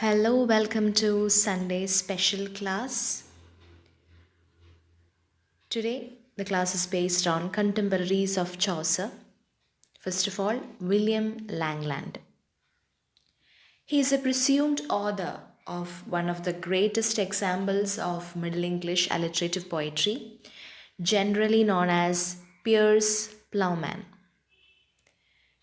Hello, welcome to Sunday special class. Today, the class is based on Contemporaries of Chaucer. First of all, William Langland. He is a presumed author of one of the greatest examples of Middle English alliterative poetry, generally known as Piers Plowman.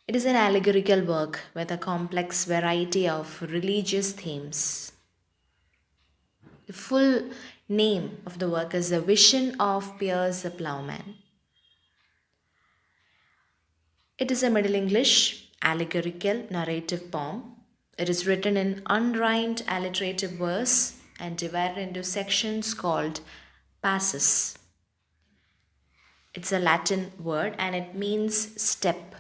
It is an allegorical work with a complex variety of religious themes. The full name of the work is The Vision of Piers the Plowman. It is a Middle English allegorical narrative poem. It is written in unrhymed alliterative verse and divided into sections called passus. It's a Latin word and it means step.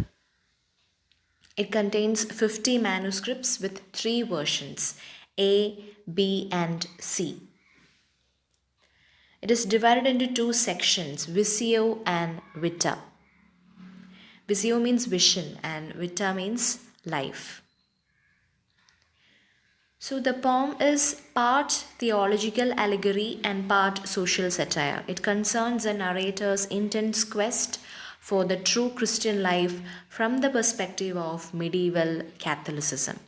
It contains 50 manuscripts with 3 versions A, B, and C. It is divided into 2 sections, Visio and Vita. Visio means vision and Vita means life. So the poem is part theological allegory and part social satire. It concerns the narrator's intense quest for the true Christian life from the perspective of medieval Catholicism.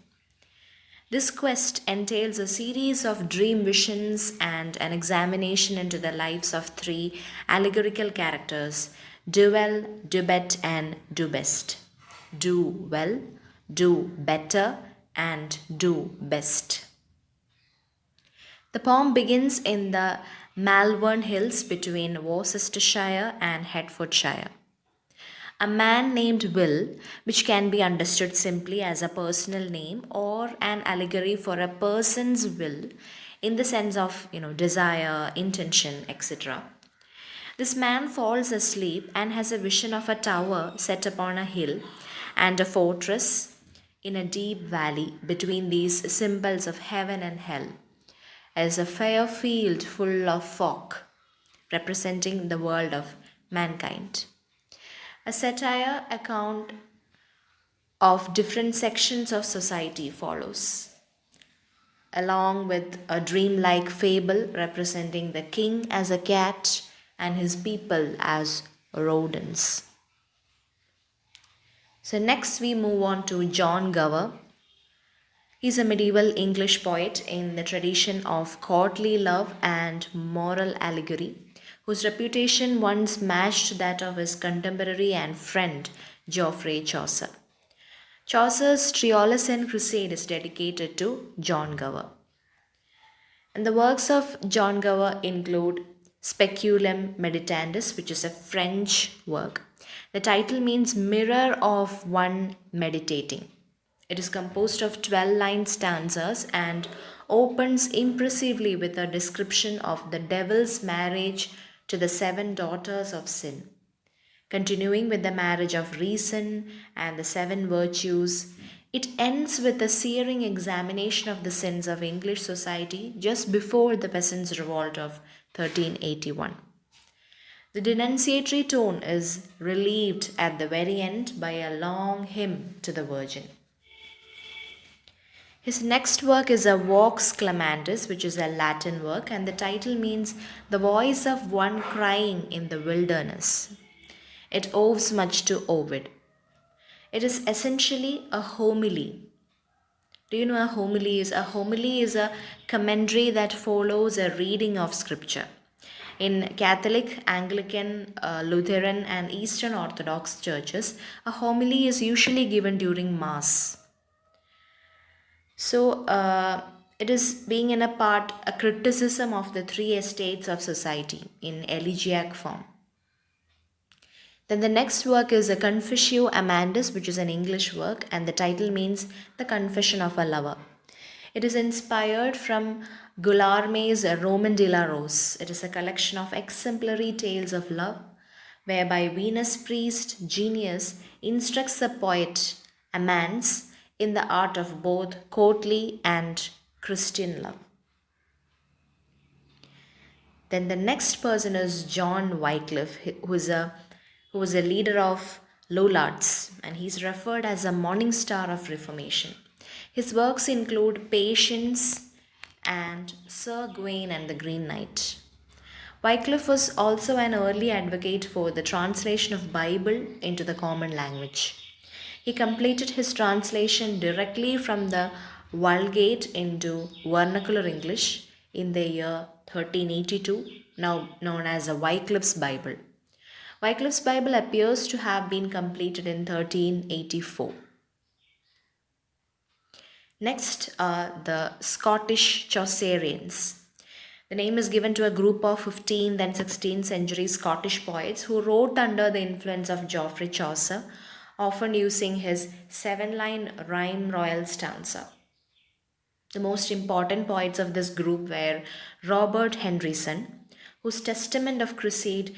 This quest entails a series of dream visions and an examination into the lives of 3 allegorical characters, do well, do bet, and do best. Do well, do better, and do best. The poem begins in the Malvern Hills between Worcestershire and Hertfordshire. A man named Will, which can be understood simply as a personal name or an allegory for a person's will in the sense of, desire, intention, etc. This man falls asleep and has a vision of a tower set upon a hill and a fortress in a deep valley between these symbols of heaven and hell, as a fair field full of folk, representing the world of mankind. A satire account of different sections of society follows, along with a dreamlike fable representing the king as a cat and his people as rodents. So, next we move on to John Gower. He's a medieval English poet in the tradition of courtly love and moral allegory, whose reputation once matched that of his contemporary and friend Geoffrey Chaucer. Chaucer's Triolus Crusade is dedicated to John Gower. And the works of John Gower include Speculum Meditandus, which is a French work. The title means mirror of one meditating. It is composed of 12-line stanzas and opens impressively with a description of the devil's marriage to the 7 daughters of sin. Continuing with the marriage of reason and the 7 virtues, it ends with a searing examination of the sins of English society just before the peasants' revolt of 1381. The denunciatory tone is relieved at the very end by a long hymn to the Virgin. His next work is a Vox Clamantis, which is a Latin work, and the title means the voice of one crying in the wilderness. It owes much to Ovid. It is essentially a homily. Do you know a homily is? A homily is a commentary that follows a reading of scripture. In Catholic, Anglican, Lutheran, and Eastern Orthodox churches, a homily is usually given during Mass. So, it is being in a part a criticism of the 3 estates of society in elegiac form. Then the next work is a Confessio Amandus, which is an English work, and the title means the confession of a lover. It is inspired from Guillerme's Roman de la Rose. It is a collection of exemplary tales of love, whereby Venus priest Genius instructs the poet Amans in the art of both courtly and Christian love. Then the next person is John Wycliffe, who was a leader of Lollards, and he's referred as a morning star of Reformation. His works include Patience and Sir Gawain and the Green Knight. Wycliffe was also an early advocate for the translation of Bible into the common language. He completed his translation directly from the Vulgate into vernacular English in the year 1382, now known as the Wycliffe's Bible. Wycliffe's Bible appears to have been completed in 1384. Next are the Scottish Chaucerians. The name is given to a group of 15th and 16th century Scottish poets who wrote under the influence of Geoffrey Chaucer, often using his 7-line rhyme royal stanza. The most important poets of this group were Robert Henryson, whose Testament of Cresside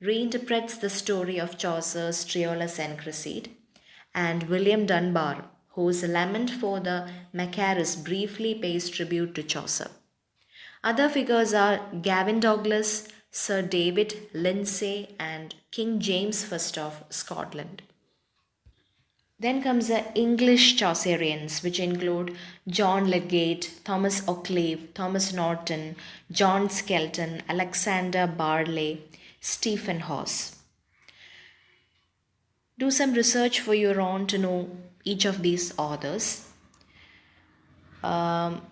reinterprets the story of Chaucer's Troilus and Cresside, and William Dunbar, whose Lament for the Macaris briefly pays tribute to Chaucer. Other figures are Gavin Douglas, Sir David Lindsay, and King James I of Scotland. Then comes the English Chaucerians, which include John Lydgate, Thomas Occleve, Thomas Norton, John Skelton, Alexander Barley, Stephen Hawes. Do some research for your own to know each of these authors. But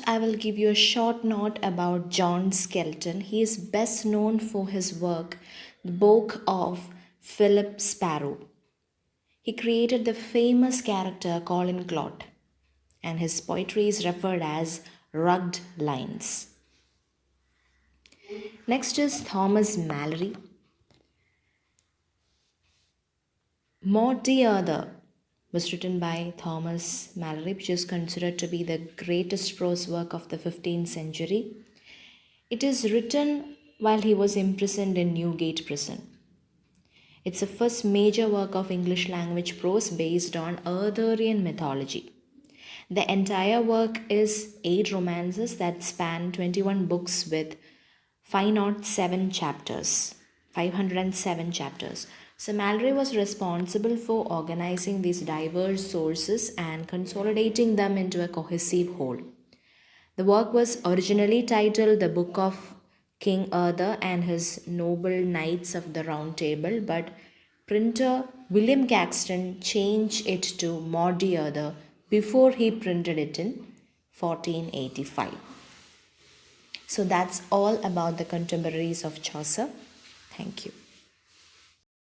I will give you a short note about John Skelton. He is best known for his work, The Book of Philip Sparrow. He created the famous character Colin Clot, and his poetry is referred as rugged lines. Next is Thomas Mallory. Morte Other was written by Thomas Mallory, which is considered to be the greatest prose work of the 15th century. It is written while he was imprisoned in Newgate Prison. It's the first major work of English language prose based on Arthurian mythology. The entire work is 8 romances that span 21 books with 507 chapters. 507 chapters. So Mallory was responsible for organizing these diverse sources and consolidating them into a cohesive whole. The work was originally titled The Book of King Arthur and His Noble Knights of the Round Table, but printer William Caxton changed it to Morte Other before he printed it in 1485. So that's all about the contemporaries of Chaucer. Thank you.